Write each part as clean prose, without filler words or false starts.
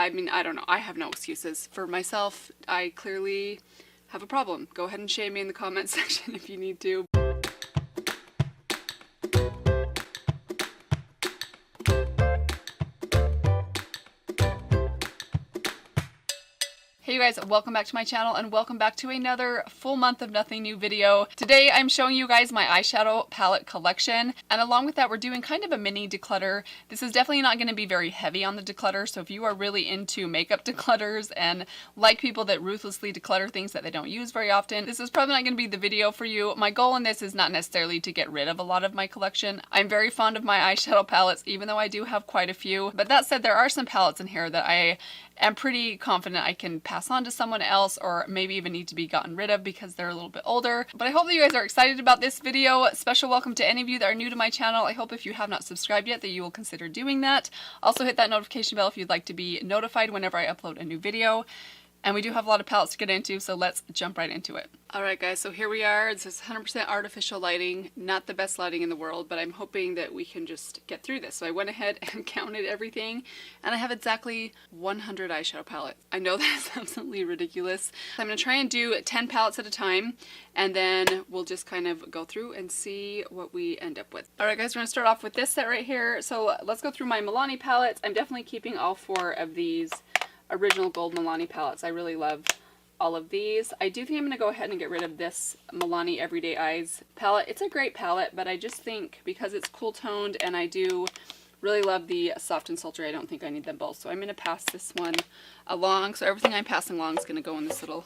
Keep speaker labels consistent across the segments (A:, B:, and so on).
A: I mean, I don't know. I have no excuses. For myself, I clearly have a problem. Go ahead and shame me in the comment section if you need to. Hey you guys, welcome back to my channel and welcome back to another full month of nothing new video. Today I'm showing you guys my eyeshadow palette collection, and along with that we're doing kind of a mini declutter. This is definitely not going to be very heavy on the declutter, so if you are really into makeup declutters and like people that ruthlessly declutter things that they don't use very often, this is probably not going to be the video for you. My goal in this is not necessarily to get rid of a lot of my collection. I'm very fond of my eyeshadow palettes, even though I do have quite a few. But that said, there are some palettes in here that I am pretty confident I can pass on to someone else, or maybe even need to be gotten rid of because they're a little bit older. But I hope that you guys are excited about this video. Special welcome to any of you that are new to my channel. I hope if you have not subscribed yet that you will consider doing that. Also hit that notification bell if you'd like to be notified whenever I upload a new video. And we do have a lot of palettes to get into, so let's jump right into it. Alright guys, so here we are. This is 100% artificial lighting. Not the best lighting in the world, but I'm hoping that we can just get through this. So I went ahead and counted everything, and I have exactly 100 eyeshadow palettes. I know that's absolutely ridiculous. I'm going to try and do 10 palettes at a time, and then we'll just kind of go through and see what we end up with. Alright guys, we're going to start off with this set right here. So let's go through my Milani palettes. I'm definitely keeping all 4 of these original gold Milani palettes. I really love all of these. I do think I'm going to go ahead and get rid of this Milani Everyday Eyes palette. It's a great palette, but I just think because it's cool toned and I do really love the soft and sultry, I don't think I need them both. So I'm going to pass this one along. So everything I'm passing along is going to go in this little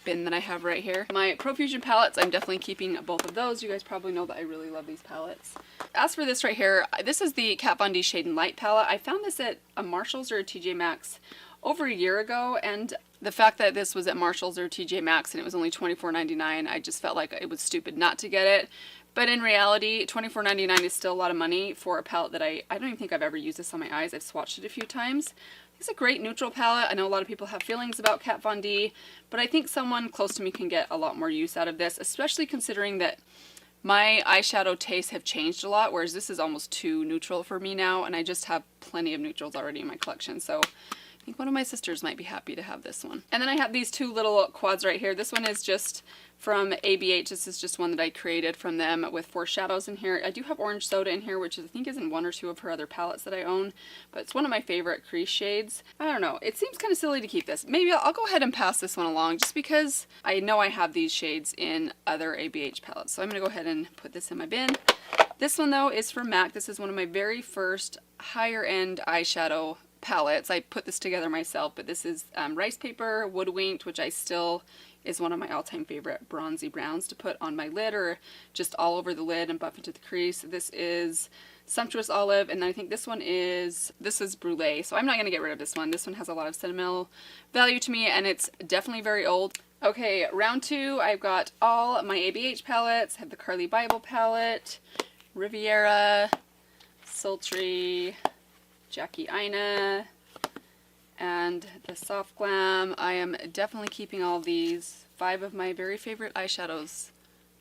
A: bin that I have right here. My Profusion palettes, I'm definitely keeping both of those. You guys probably know that I really love these palettes. As for this right here, this is the Kat Von D Shade and Light palette. I found this at a Marshalls or a TJ Maxx over a year ago, and the fact that this was at Marshalls or TJ Maxx and it was only $24.99, I just felt like it was stupid not to get it. But in reality, $24.99 is still a lot of money for a palette that I don't even think I've ever used this on my eyes. I've swatched it a few times. It's a great neutral palette. I know a lot of people have feelings about Kat Von D, but I think someone close to me can get a lot more use out of this, especially considering that my eyeshadow tastes have changed a lot, whereas this is almost too neutral for me now, and I just have plenty of neutrals already in my collection. So I think one of my sisters might be happy to have this one. And then I have these 2 little quads right here. This one is just from ABH. This is just one that I created from them with 4 shadows in here. I do have Orange Soda in here, which I think is in 1 or 2 of her other palettes that I own, but it's one of my favorite crease shades. I don't know. It seems kind of silly to keep this. Maybe I'll go ahead and pass this one along just because I know I have these shades in other ABH palettes. So I'm going to go ahead and put this in my bin. This one though is from MAC. This is one of my very first higher end eyeshadow palettes. I put this together myself, but this is Rice Paper Woodwinked, which I still is one of my all-time favorite bronzy browns to put on my lid or just all over the lid and buff into the crease. This is Sumptuous Olive, and I think this is Brulee. So I'm not going to get rid of this one. This one has a lot of sentimental value to me, and it's definitely very old. Okay, round 2, I've got all my ABH palettes. I have the Carly Bible palette, Riviera, Sultry, Jackie Aina, and the Soft Glam. I am definitely keeping all these 5 of my very favorite eyeshadows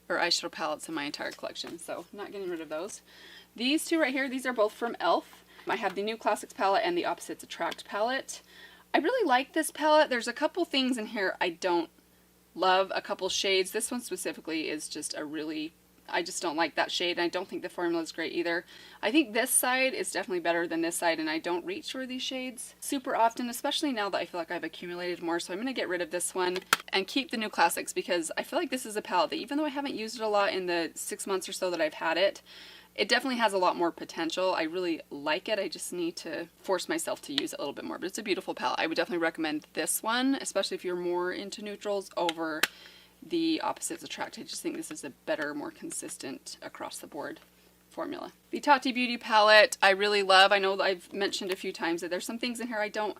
A: or eyeshadow palettes in my entire collection, so I'm not getting rid of those. These 2 right here, these are both from Elf. I have the New Classics palette and the Opposites Attract palette. I really like this palette. There's a couple things in here I don't love, a couple shades. This one specifically is just I just don't like that shade, and I don't think the formula is great either. I think this side is definitely better than this side, and I don't reach for these shades super often, especially now that I feel like I've accumulated more. So I'm going to get rid of this one and keep the New Classics, because I feel like this is a palette that even though I haven't used it a lot in the 6 months or so that I've had it, it definitely has a lot more potential. I really like it. I just need to force myself to use it a little bit more, but it's a beautiful palette. I would definitely recommend this one, especially if you're more into neutrals, over the Opposites Attract. I just think this is a better, more consistent across the board formula. The Tarte Beauty palette I really love. I know that I've mentioned a few times that there's some things in here I don't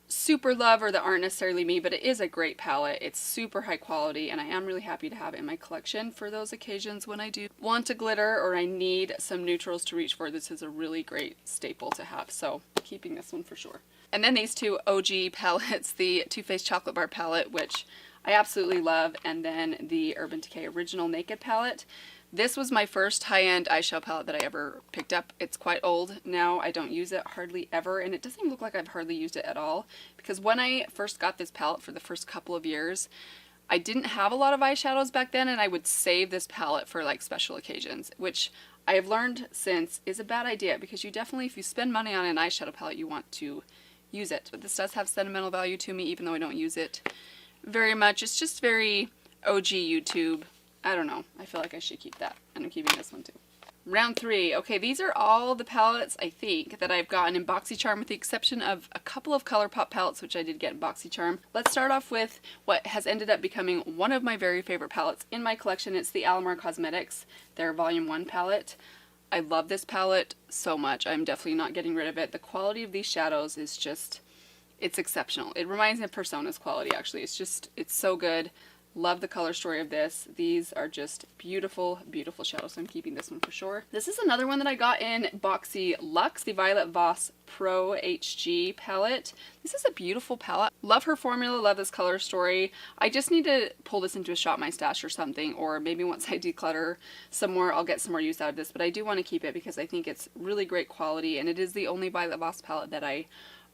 A: super love or that aren't necessarily me, but it is a great palette. It's super high quality, and I am really happy to have it in my collection for those occasions when I do want a glitter or I need some neutrals to reach for. This is a really great staple to have, so keeping this one for sure. And then these 2 OG palettes, the Too Faced Chocolate Bar palette, which I absolutely love, and then the Urban Decay Original Naked palette. This was my first high-end eyeshadow palette that I ever picked up. It's quite old now. I don't use it hardly ever, and it doesn't even look like I've hardly used it at all, because when I first got this palette for the first couple of years, I didn't have a lot of eyeshadows back then, and I would save this palette for like special occasions, which I have learned since is a bad idea, because you definitely, if you spend money on an eyeshadow palette, you want to use it. But this does have sentimental value to me, even though I don't use it very much. It's just very OG YouTube. I don't know. I feel like I should keep that, and I'm keeping this one too. Round 3. Okay, these are all the palettes, I think, that I've gotten in Boxycharm, with the exception of a couple of ColourPop palettes, which I did get in Boxycharm. Let's start off with what has ended up becoming one of my very favorite palettes in my collection. It's the Alamar Cosmetics, their Volume 1 palette. I love this palette so much. I'm definitely not getting rid of it. The quality of these shadows is just, it's exceptional. It reminds me of Persona's quality, actually. It's so good. Love the color story of this. These are just beautiful, beautiful shadows, so I'm keeping this one for sure. This is another one that I got in Boxy Luxe, the Violet Voss Pro HG palette. This is a beautiful palette. Love her formula, love this color story. I just need to pull this into a Shop My Stash or something, or maybe once I declutter some more, I'll get some more use out of this, but I do want to keep it because I think it's really great quality, and it is the only Violet Voss palette that I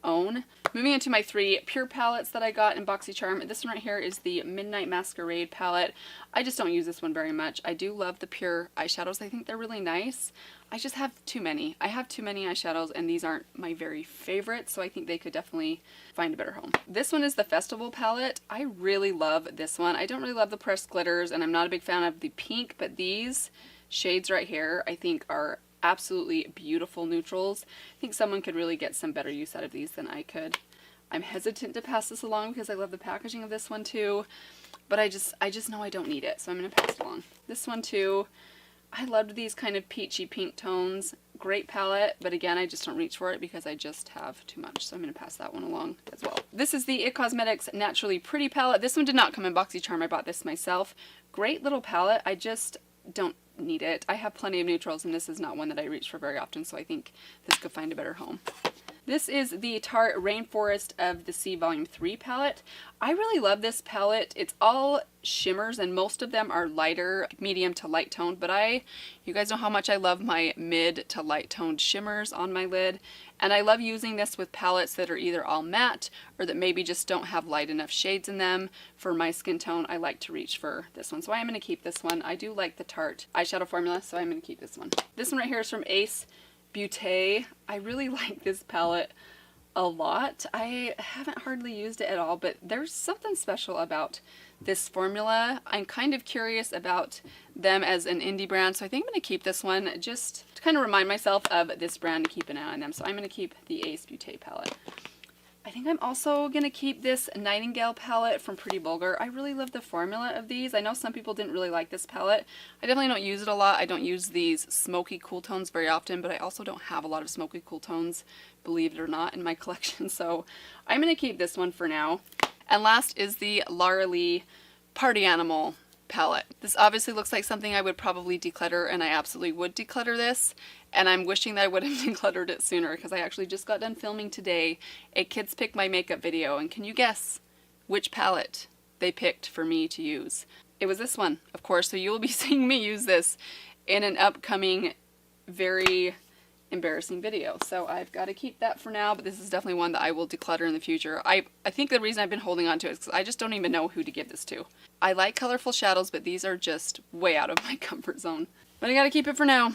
A: own. Moving into my 3 pure palettes that I got in Boxycharm. This one right here is the Midnight Masquerade palette. I just don't use this one very much. I do love the pure eyeshadows. I think they're really nice. I just have too many. I have too many eyeshadows, and these aren't my very favorite, so I think they could definitely find a better home. This one is the Festival palette. I really love this one. I don't really love the pressed glitters, and I'm not a big fan of the pink, but these shades right here I think are absolutely beautiful neutrals. I think someone could really get some better use out of these than I could. I'm hesitant to pass this along because I love the packaging of this one too, but I just know I don't need it, so I'm going to pass it along. This one too, I loved these kind of peachy pink tones. Great palette, but again, I just don't reach for it because I just have too much, so I'm going to pass that one along as well. This is the IT Cosmetics Naturally Pretty palette. This one did not come in Boxycharm. I bought this myself. Great little palette. I just don't need it. I have plenty of neutrals, and this is not one that I reach for very often, so I think this could find a better home. This is the Tarte Rainforest of the Sea Volume 3 palette. I really love this palette. It's all shimmers, and most of them are lighter, medium to light toned, but you guys know how much I love my mid to light toned shimmers on my lid, and I love using this with palettes that are either all matte or that maybe just don't have light enough shades in them. For my skin tone, I like to reach for this one, so I am going to keep this one. I do like the Tarte eyeshadow formula, so I'm going to keep this one. This one right here is from Ace Beauté. I really like this palette a lot. I haven't hardly used it at all, but there's something special about this formula. I'm kind of curious about them as an indie brand, so I think I'm going to keep this one just to kind of remind myself of this brand and keep an eye on them. So I'm going to keep the Ace Beauté palette. I think I'm also going to keep this Nightingale palette from Pretty Vulgar. I really love the formula of these. I know some people didn't really like this palette. I definitely don't use it a lot. I don't use these smoky cool tones very often, but I also don't have a lot of smoky cool tones, believe it or not, in my collection. So I'm going to keep this one for now. And last is the Lara Lee Party Animal palette. This obviously looks like something I would probably declutter, and I absolutely would declutter this, and I'm wishing that I would have decluttered it sooner, because I actually just got done filming today a Kids Pick My Makeup video, and can you guess which palette they picked for me to use? It was this one, of course, so you'll be seeing me use this in an upcoming very embarrassing video, so I've got to keep that for now, but this is definitely one that I will declutter in the future. I think the reason I've been holding on to it is because I just don't even know who to give this to. I like colorful shadows, but these are just way out of my comfort zone. But I gotta keep it for now.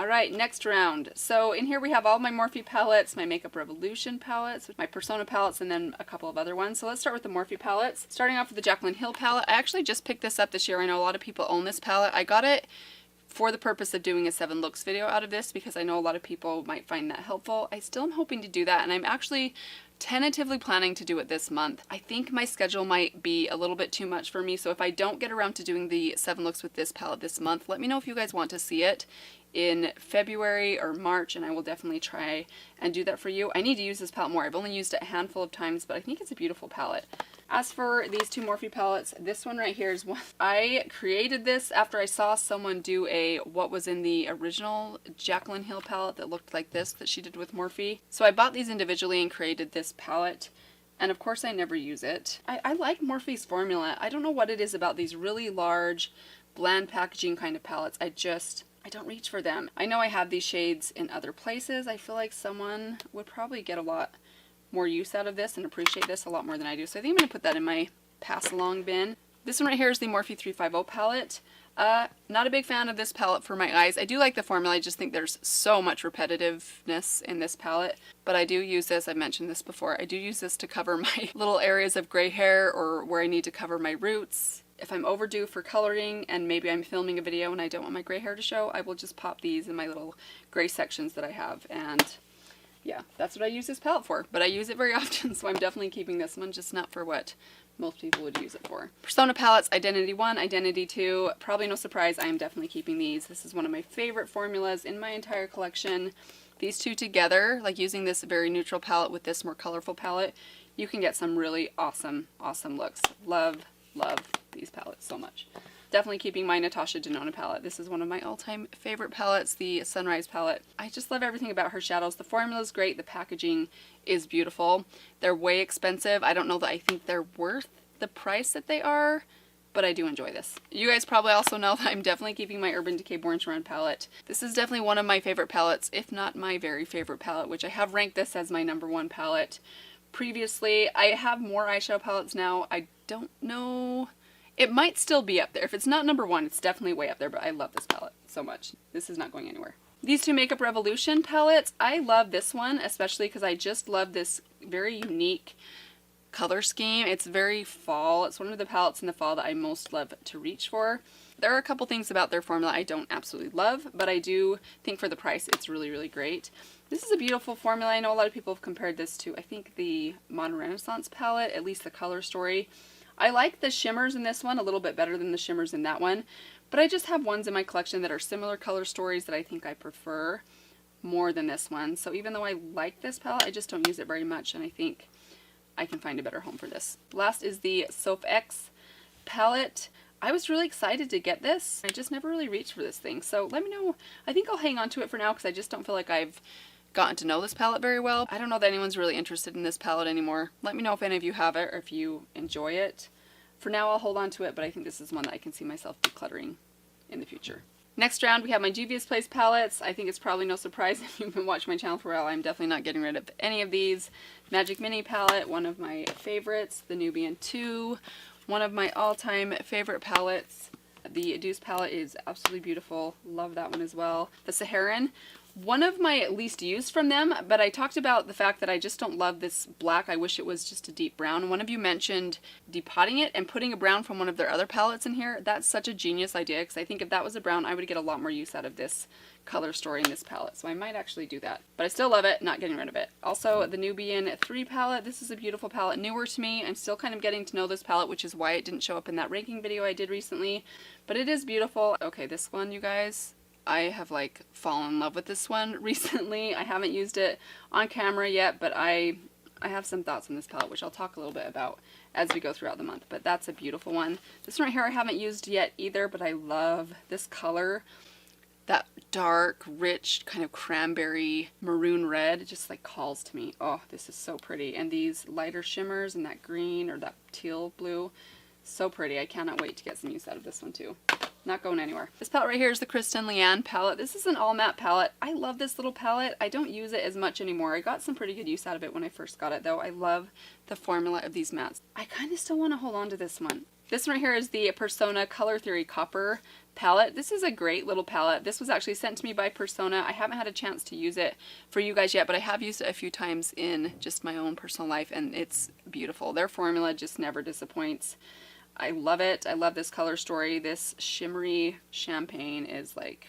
A: Alright, next round. So in here we have all my Morphe palettes, my Makeup Revolution palettes, my Persona palettes, and then a couple of other ones. So let's start with the Morphe palettes. Starting off with the Jaclyn Hill palette. I actually just picked this up this year. I know a lot of people own this palette. I got it for the purpose of doing a 7 looks video out of this, because I know a lot of people might find that helpful. I still am hoping to do that, and I'm actually tentatively planning to do it this month. I think my schedule might be a little bit too much for me, so if I don't get around to doing the 7 looks with this palette this month, let me know if you guys want to see it in February or March, and I will definitely try and do that for you. I need to use this palette more. I've only used it a handful of times, but I think it's a beautiful palette. As for these two Morphe palettes, this one right here is one. I created this after I saw someone do a what was in the original Jaclyn Hill palette that looked like this that she did with Morphe. So I bought these individually and created this palette, and of course I never use it. I like Morphe's formula. I don't know what it is about these really large bland packaging kind of palettes, I don't reach for them. I know I have these shades in other places. I feel like someone would probably get a lot more use out of this and appreciate this a lot more than I do. So I think I'm going to put that in my pass along bin. This one right here is the Morphe 350 palette. Not a big fan of this palette for my eyes. I do like the formula. I just think there's so much repetitiveness in this palette. But I do use this, I've mentioned this before, I do use this to cover my little areas of gray hair or where I need to cover my roots. If I'm overdue for coloring and maybe I'm filming a video and I don't want my gray hair to show, I will just pop these in my little gray sections that I have. And yeah, that's what I use this palette for. But I use it very often, so I'm definitely keeping this one, just not for what most people would use it for. Persona palettes, Identity 1, Identity 2, probably no surprise, I am definitely keeping these. This is one of my favorite formulas in my entire collection. These two together, like using this very neutral palette with this more colorful palette, you can get some really awesome, awesome looks. Love, love these palettes so much. Definitely keeping my Natasha Denona palette. This is one of my all-time favorite palettes, the Sunrise palette. I just love everything about her shadows. The formula is great. The packaging is beautiful. They're way expensive. I don't know that I think they're worth the price that they are, but I do enjoy this. You guys probably also know that I'm definitely keeping my Urban Decay Born to Run palette. This is definitely one of my favorite palettes, if not my very favorite palette, which I have ranked this as my #1 palette previously. I have more eyeshadow palettes now. I don't know. It might still be up there. If it's not #1, it's definitely way up there, but I love this palette so much. This is not going anywhere. These two Makeup Revolution palettes, I love this one, especially because I just love this very unique color scheme. It's very fall. It's one of the palettes in the fall that I most love to reach for. There are a couple things about their formula I don't absolutely love, but I do think for the price it's really, really great. This is a beautiful formula. I know a lot of people have compared this to, I think, the Modern Renaissance palette, at least the color story. I like the shimmers in this one a little bit better than the shimmers in that one, but I just have ones in my collection that are similar color stories that I think I prefer more than this one. So even though I like this palette, I just don't use it very much, and I think I can find a better home for this. Last is the Soap X palette. I was really excited to get this. I just never really reached for this thing, so let me know. I think I'll hang on to it for now because I just don't feel like I've gotten to know this palette very well. I don't know that anyone's really interested in this palette anymore. Let me know if any of you have it or if you enjoy it. For now, I'll hold on to it, but I think this is one that I can see myself decluttering in the future. Next round, we have my Juvia's Place palettes. I think it's probably no surprise if you've been watching my channel for a while. I'm definitely not getting rid of any of these. Magic Mini palette, one of my favorites. The Nubian 2, one of my all-time favorite palettes. The Deuce palette is absolutely beautiful. Love that one as well. The Saharan, one of my least used from them, but I talked about the fact that I just don't love this black. I wish it was just a deep brown. One of you mentioned depotting it and putting a brown from one of their other palettes in here. That's such a genius idea because I think if that was a brown, I would get a lot more use out of this color story in this palette. So I might actually do that. But I still love it, not getting rid of it. Also, the Nubian 3 palette. This is a beautiful palette, newer to me. I'm still kind of getting to know this palette, which is why it didn't show up in that ranking video I did recently. But it is beautiful. Okay, this one, you guys, I have like fallen in love with this one recently. I haven't used it on camera yet, but I have some thoughts on this palette, which I'll talk a little bit about as we go throughout the month. But that's a beautiful one. This one right here I haven't used yet either, but I love this color. That dark, rich, kind of cranberry maroon red, it just like calls to me. Oh, this is so pretty. And these lighter shimmers and that green or that teal blue, so pretty. I cannot wait to get some use out of this one too. Not going anywhere. This palette right here is the Kristen Leanne palette. This is an all matte palette. I love this little palette. I don't use it as much anymore. I got some pretty good use out of it when I first got it though. I love the formula of these mattes. I kind of still want to hold on to this one. This one right here is the Persona Color Theory Copper palette. This is a great little palette. This was actually sent to me by Persona. I haven't had a chance to use it for you guys yet, but I have used it a few times in just my own personal life, and it's beautiful. Their formula just never disappoints. I love it. I love this color story. This shimmery champagne is like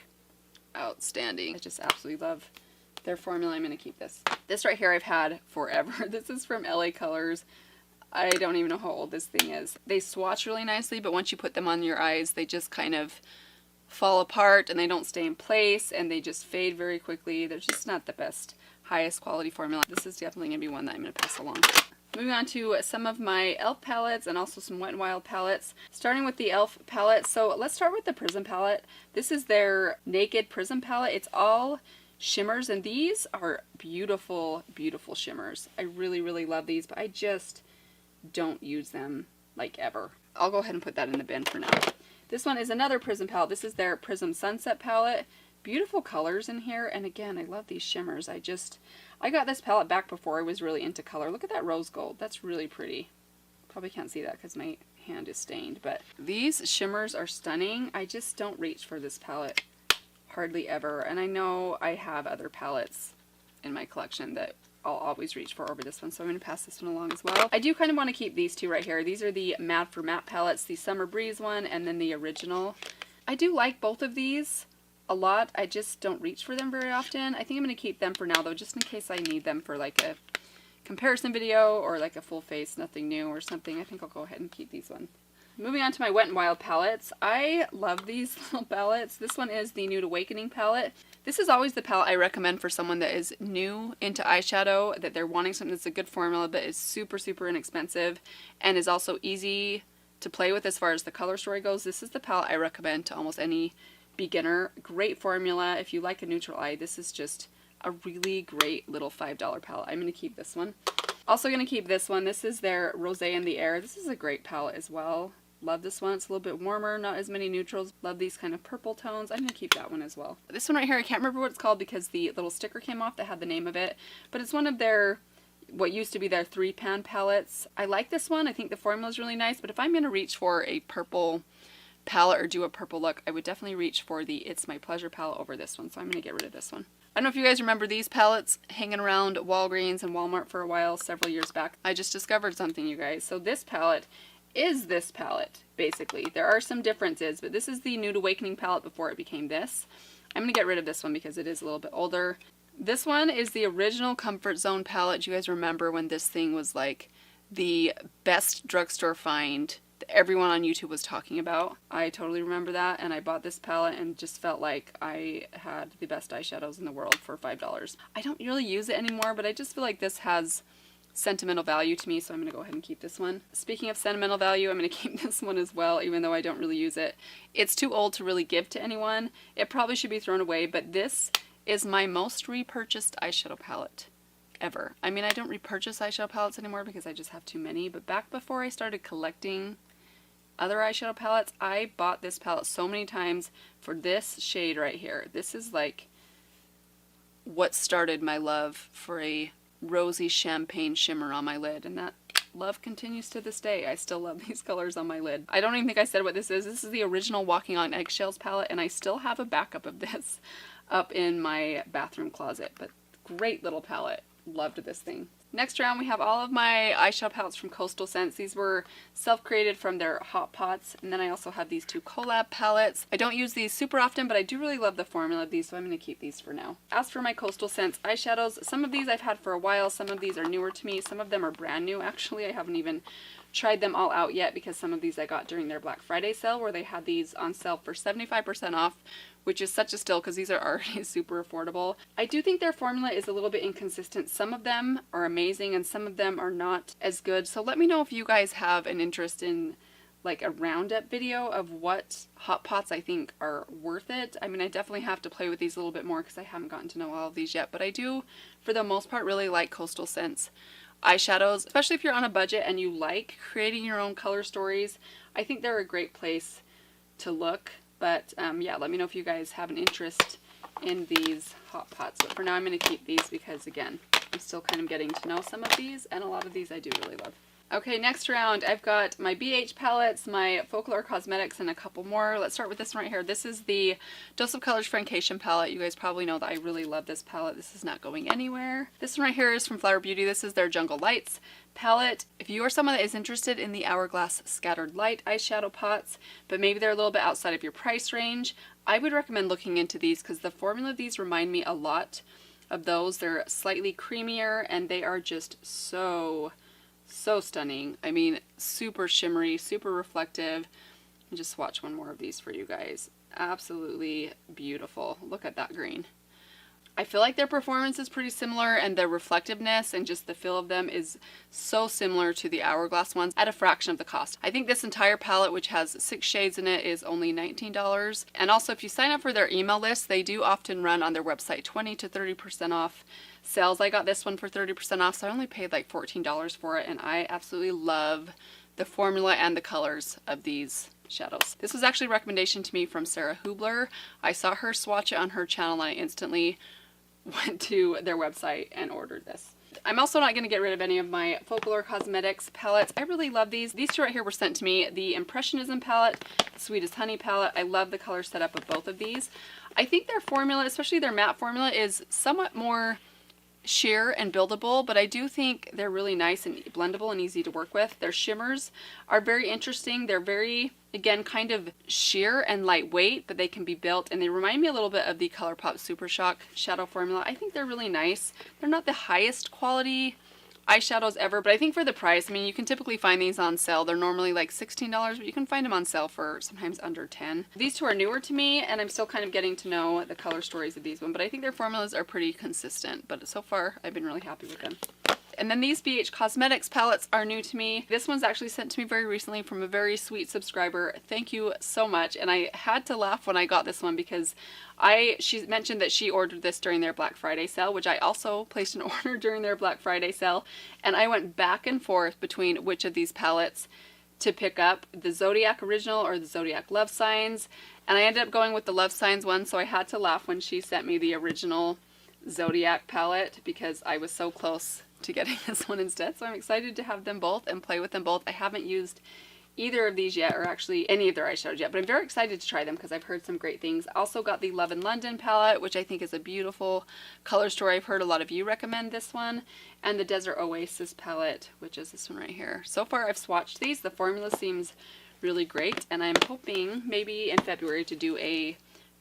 A: outstanding. I just absolutely love their formula. I'm going to keep this. This right here I've had forever. This is from LA Colors. I don't even know how old this thing is. They swatch really nicely, but once you put them on your eyes, they just kind of fall apart and they don't stay in place and they just fade very quickly. They're just not the best, highest quality formula. This is definitely going to be one that I'm going to pass along. Moving on to some of my e.l.f. palettes and also some Wet n Wild palettes. Starting with the e.l.f. palette. So let's start with the Prism palette. This is their Naked Prism palette. It's all shimmers and these are beautiful, beautiful shimmers. I really, really love these, but I just don't use them like ever. I'll go ahead and put that in the bin for now. This one is another Prism palette. This is their Prism Sunset palette. Beautiful colors in here, and again, I love these shimmers. I got this palette back before I was really into color. Look at that rose gold. That's really pretty. Probably can't see that because my hand is stained, but these shimmers are stunning. I just don't reach for this palette hardly ever, and I know I have other palettes in my collection that I'll always reach for over this one, so I'm going to pass this one along as well. I do kind of want to keep these two right here. These are the Mad for Matte palettes, the Summer Breeze one, and then the original. I do like both of these a lot. I just don't reach for them very often. I think I'm going to keep them for now, though, just in case I need them for like a comparison video or like a full face, nothing new or something. I think I'll go ahead and keep these ones. Moving on to my Wet n Wild palettes. I love these little palettes. This one is the Nude Awakening palette. This is always the palette I recommend for someone that is new into eyeshadow, that they're wanting something that's a good formula but is super, super inexpensive and is also easy to play with as far as the color story goes. This is the palette I recommend to almost any beginner. Great formula. If you like a neutral eye, this is just a really great little $5 palette. I'm going to keep this one. Also going to keep this one. This is their Rosé in the Air. This is a great palette as well. Love this one. It's a little bit warmer, not as many neutrals. Love these kind of purple tones. I'm going to keep that one as well. This one right here, I can't remember what it's called because the little sticker came off that had the name of it, but it's one of their, what used to be their 3-pan palettes. I like this one. I think the formula is really nice, but if I'm going to reach for a purple palette or do a purple look, I would definitely reach for the It's My Pleasure palette over this one, so I'm going to get rid of this one. I don't know if you guys remember these palettes hanging around Walgreens and Walmart for a while, several years back. I just discovered something, you guys. So this palette is this palette, basically. There are some differences, but this is the Nude Awakening palette before it became this. I'm going to get rid of this one because it is a little bit older. This one is the original Comfort Zone palette. Do you guys remember when this thing was like the best drugstore find that everyone on YouTube was talking about? I totally remember that, and I bought this palette and just felt like I had the best eyeshadows in the world for $5. I don't really use it anymore, but I just feel like this has sentimental value to me, so I'm going to go ahead and keep this one. Speaking of sentimental value, I'm going to keep this one as well, even though I don't really use it. It's too old to really give to anyone. It probably should be thrown away, but this is my most repurchased eyeshadow palette ever. I mean, I don't repurchase eyeshadow palettes anymore because I just have too many, but back before I started collecting other eyeshadow palettes, I bought this palette so many times for this shade right here. This is like what started my love for a rosy champagne shimmer on my lid, and that love continues to this day. I still love these colors on my lid. I don't even think I said what this is. This is the original Walking on Eggshells palette, and I still have a backup of this up in my bathroom closet, but great little palette. Loved this thing. Next round, we have all of my eyeshadow palettes from Coastal Scents. These were self-created from their Hot Pots, and then I also have these two collab palettes. I don't use these super often, but I do really love the formula of these, so I'm going to keep these for now. As for my Coastal Scents eyeshadows, some of these I've had for a while, some of these are newer to me, some of them are brand new actually. I haven't even tried them all out yet because some of these I got during their Black Friday sale where they had these on sale for 75% off, which is such a steal because these are already super affordable. I do think their formula is a little bit inconsistent. Some of them are amazing and some of them are not as good. So let me know if you guys have an interest in like a roundup video of what Hot Pots I think are worth it. I mean, I definitely have to play with these a little bit more because I haven't gotten to know all of these yet, but I do, for the most part, really like Coastal Scents eyeshadows, especially if you're on a budget and you like creating your own color stories. I think they're a great place to look. But yeah, let me know if you guys have an interest in these Hot Pots. But for now, I'm going to keep these because, again, I'm still kind of getting to know some of these, and a lot of these I do really love. Okay, next round, I've got my BH palettes, my Folklore Cosmetics, and a couple more. Let's start with this one right here. This is the Dose of Colors Francation palette. You guys probably know that I really love this palette. This is not going anywhere. This one right here is from Flower Beauty. This is their Jungle Lights palette. If you are someone that is interested in the Hourglass Scattered Light eyeshadow pots, but maybe they're a little bit outside of your price range, I would recommend looking into these because the formula of these remind me a lot of those. They're slightly creamier and they are just so stunning. I mean, super shimmery, super reflective. And just swatch one more of these for you guys. Absolutely beautiful. Look at that green. I feel like their performance is pretty similar, and their reflectiveness and just the feel of them is so similar to the Hourglass ones at a fraction of the cost. I think this entire palette, which has 6 shades in it, is only $19. And also, if you sign up for their email list, they do often run on their website 20 to 30% off sales. I got this one for 30% off, so I only paid like $14 for it, and I absolutely love the formula and the colors of these shadows. This was actually a recommendation to me from Sarah Hubler. I saw her swatch it on her channel and I instantly went to their website and ordered this. I'm also not going to get rid of any of my Folklore Cosmetics palettes. I really love these. These two right here were sent to me. The Impressionism palette, the Sweetest Honey palette. I love the color setup of both of these. I think their formula, especially their matte formula, is somewhat more sheer and buildable, but I do think they're really nice and blendable and easy to work with. Their shimmers are very interesting. They're very, again, kind of sheer and lightweight, but they can be built, and they remind me a little bit of the ColourPop Super Shock shadow formula. I think they're really nice. They're not the highest quality eyeshadows ever, but I think for the price, I mean, you can typically find these on sale. They're normally like $16, but you can find them on sale for sometimes under $10. These two are newer to me, and I'm still kind of getting to know the color stories of these ones, but I think their formulas are pretty consistent, but so far I've been really happy with them. And then these BH Cosmetics palettes are new to me. This one's actually sent to me very recently from a very sweet subscriber. Thank you so much. And I had to laugh when I got this one because she mentioned that she ordered this during their Black Friday sale, which I also placed an order during their Black Friday sale. And I went back and forth between which of these palettes to pick up, the Zodiac Original or the Zodiac Love Signs. And I ended up going with the Love Signs one, so I had to laugh when she sent me the original Zodiac palette because I was so close to getting this one instead. So I'm excited to have them both and play with them both. I haven't used either of these yet, or actually any of their eyeshadows yet, but I'm very excited to try them because I've heard some great things. I also got the Love in London palette, which I think is a beautiful color story. I've heard a lot of you recommend this one, and the Desert Oasis palette, which is this one right here. So far I've swatched these. The formula seems really great, and I'm hoping maybe in February to do a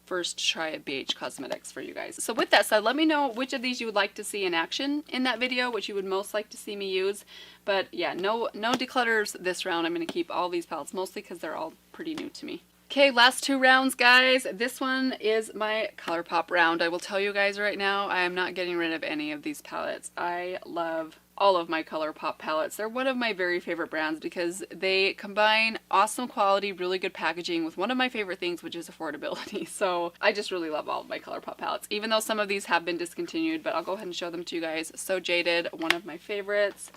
A: first try at BH Cosmetics for you guys. So with that said, let me know which of these you would like to see in action in that video, which you would most like to see me use. But yeah, no declutters this round. I'm going to keep all these palettes mostly because they're all pretty new to me. Okay, last two rounds, guys. This one is my ColourPop round. I will tell you guys right now, I am not getting rid of any of these palettes. I love all of my ColourPop palettes. They're one of my very favorite brands because they combine awesome quality, really good packaging with one of my favorite things, which is affordability. So I just really love all of my ColourPop palettes, even though some of these have been discontinued, but I'll go ahead and show them to you guys. So Jaded, one of my favorites.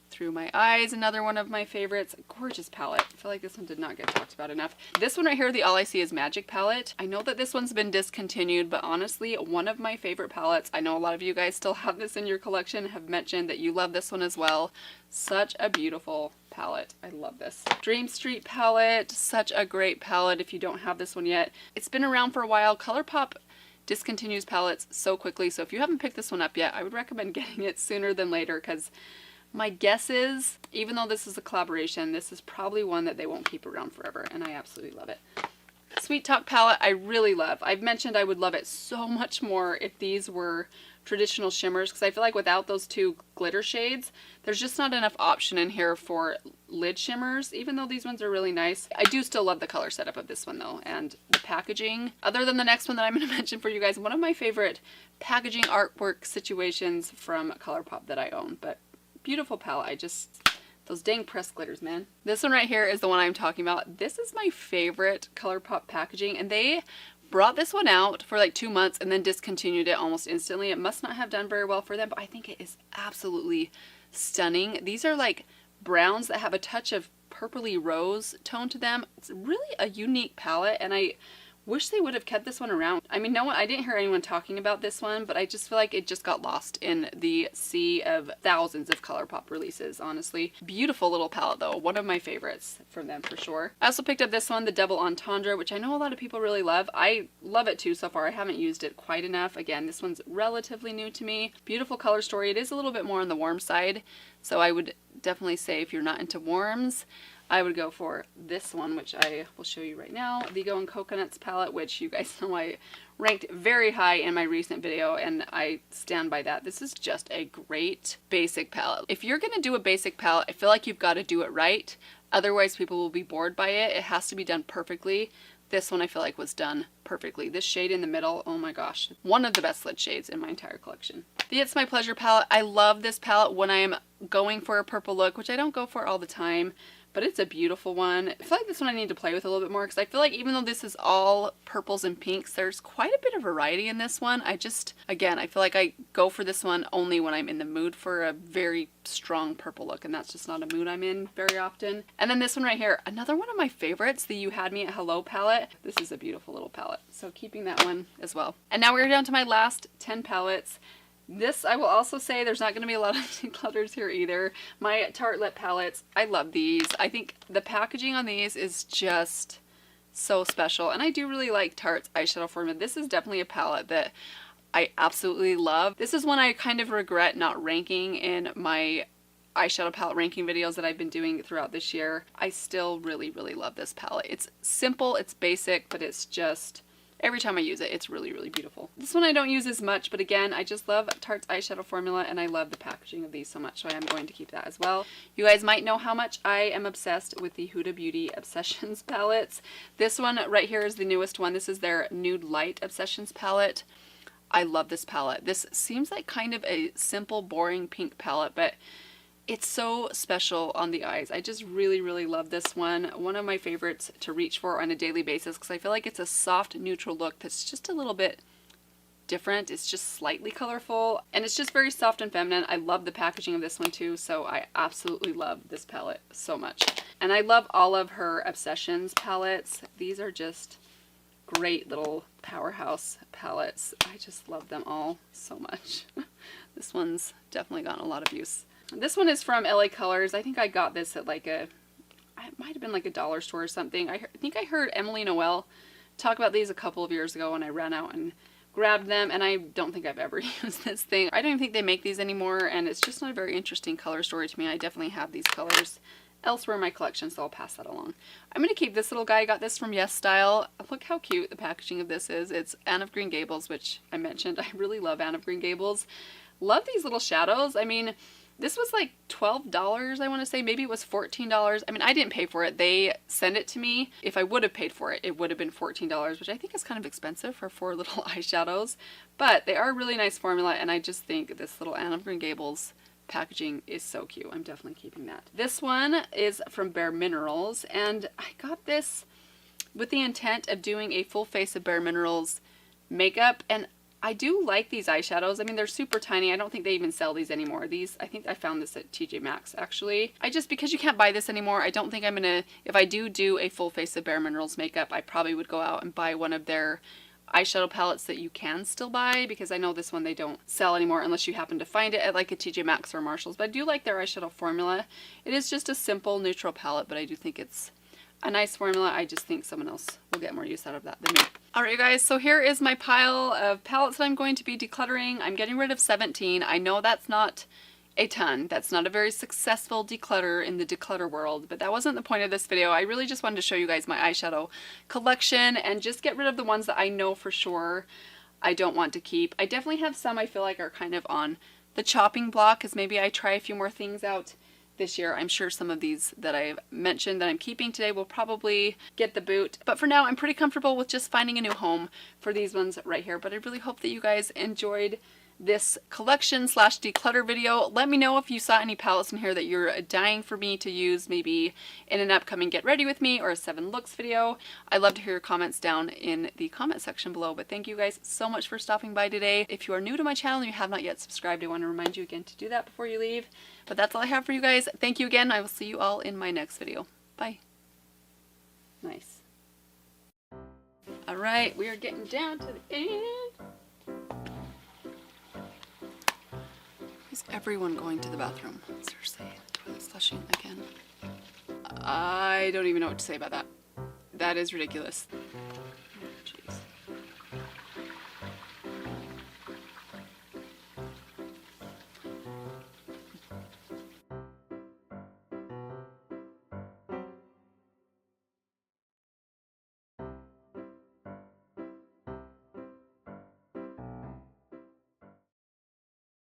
A: Through My Eyes, another one of my favorites. Gorgeous palette. I feel like this one did not get talked about enough. This one right here, the All I See Is Magic palette. I know that this one's been discontinued, but honestly, one of my favorite palettes. I know a lot of you guys still have this in your collection, have mentioned that you love this one as well. Such a beautiful palette. I love this. Dream Street palette. Such a great palette if you don't have this one yet. It's been around for a while. ColourPop discontinues palettes so quickly, so if you haven't picked this one up yet, I would recommend getting it sooner than later because my guess is, even though this is a collaboration, this is probably one that they won't keep around forever, and I absolutely love it. Sweet Talk palette, I really love. I've mentioned I would love it so much more if these were traditional shimmers, because I feel like without those two glitter shades, there's just not enough option in here for lid shimmers, even though these ones are really nice. I do still love the color setup of this one though, and the packaging. Other than the next one that I'm going to mention for you guys, one of my favorite packaging artwork situations from ColourPop that I own, but beautiful palette. Those dang pressed glitters, man. This one right here is the one I'm talking about. This is my favorite ColourPop packaging, and they brought this one out for like 2 months and then discontinued it almost instantly. It must not have done very well for them, but I think it is absolutely stunning. These are like browns that have a touch of purpley rose tone to them. It's really a unique palette, and I wish they would have kept this one around. I mean, I didn't hear anyone talking about this one, but I just feel like it just got lost in the sea of thousands of ColourPop releases, honestly. Beautiful little palette though. One of my favorites from them for sure. I also picked up this one, the Double Entendre, which I know a lot of people really love. I love it too so far. I haven't used it quite enough. Again, this one's relatively new to me. Beautiful color story. It is a little bit more on the warm side, so I would definitely say if you're not into warms, I would go for this one, which I will show you right now. The Go and Coconuts palette, which you guys know I ranked very high in my recent video, and I stand by that. This is just a great basic palette. If you're going to do a basic palette, I feel like you've got to do it right. Otherwise, people will be bored by it. It has to be done perfectly. This one I feel like was done perfectly. This shade in the middle, oh my gosh. One of the best lid shades in my entire collection. The It's My Pleasure palette. I love this palette when I'm going for a purple look, which I don't go for all the time. but it's a beautiful one. I feel like this one I need to play with a little bit more because I feel like even though this is all purples and pinks, there's quite a bit of variety in this one. Again, I feel like I go for this one only when I'm in the mood for a very strong purple look, and that's just not a mood I'm in very often. And then this one right here, another one of my favorites, the You Had Me at Hello palette. This is a beautiful little palette, so keeping that one as well. And now we're down to my last 10 palettes. This, I will also say, there's not going to be a lot of declutters here either. My Tarte lip palettes, I love these. I think the packaging on these is just so special, and I do really like Tarte's eyeshadow formula. This is definitely a palette that I absolutely love. This is one I kind of regret not ranking in my eyeshadow palette ranking videos that I've been doing throughout this year. I still really, really love this palette. It's simple, it's basic, but it's just... every time I use it, it's really, really beautiful. This one I don't use as much, but again, I just love Tarte's eyeshadow formula, and I love the packaging of these so much, so I am going to keep that as well. You guys might know how much I am obsessed with the Huda Beauty Obsessions palettes. This one right here is the newest one. This is their Nude Light Obsessions palette. I love this palette. This seems like kind of a simple, boring pink palette, but it's so special on the eyes. I just really, really love this one. One of my favorites to reach for on a daily basis because I feel like it's a soft, neutral look that's just a little bit different. It's just slightly colorful, and it's just very soft and feminine. I love the packaging of this one too, so I absolutely love this palette so much. And I love all of her Obsessions palettes. These are just great little powerhouse palettes. I just love them all so much. This one's definitely gotten a lot of use. This one is from LA Colors. I think I got this at like it might have been like a dollar store or something. I think I heard Emily Noel talk about these a couple of years ago, and I ran out and grabbed them, and I don't think I've ever used this thing. I don't even think they make these anymore, and it's just not a very interesting color story to me. I definitely have these colors elsewhere in my collection, so I'll pass that along. I'm going to keep this little guy. I got this from Yes Style. Look how cute the packaging of this is. It's Anne of Green Gables, which I mentioned. I really love Anne of Green Gables. Love these little shadows. I mean, this was like $12, I want to say. Maybe it was $14. I mean, I didn't pay for it. They sent it to me. If I would have paid for it, it would have been $14, which I think is kind of expensive for 4 little eyeshadows. But they are a really nice formula, and I just think this little Anne of Green Gables packaging is so cute. I'm definitely keeping that. This one is from Bare Minerals, and I got this with the intent of doing a full face of Bare Minerals makeup, and I do like these eyeshadows. I mean, they're super tiny. I don't think they even sell these anymore. These, I think I found this at TJ Maxx actually. Because you can't buy this anymore, I don't think I'm gonna, if I do a full face of Bare Minerals makeup, I probably would go out and buy one of their eyeshadow palettes that you can still buy, because I know this one they don't sell anymore unless you happen to find it at like a TJ Maxx or Marshalls. But I do like their eyeshadow formula. It is just a simple neutral palette, but I do think it's a nice formula. I just think someone else will get more use out of that than me. Alright, you guys, so here is my pile of palettes that I'm going to be decluttering. I'm getting rid of 17. I know that's not a ton. That's not a very successful declutter in the declutter world, but that wasn't the point of this video. I really just wanted to show you guys my eyeshadow collection and just get rid of the ones that I know for sure I don't want to keep. I definitely have some I feel like are kind of on the chopping block, because maybe I try a few more things out this year. I'm sure some of these that I've mentioned that I'm keeping today will probably get the boot. But for now, I'm pretty comfortable with just finding a new home for these ones right here. But I really hope that you guys enjoyed this collection slash declutter video. Let me know if you saw any palettes in here that you're dying for me to use, maybe in an upcoming Get Ready With Me or a 7 Looks video. I'd love to hear your comments down in the comment section below. But thank you guys so much for stopping by today. If you are new to my channel and you have not yet subscribed, I want to remind you again to do that before you leave. But that's all I have for you guys. Thank you again. I will see you all in my next video. Bye. Nice. All right, we are getting down to the end. Is everyone going to the bathroom? Seriously, the toilet's flushing again. I don't even know what to say about that. That is ridiculous.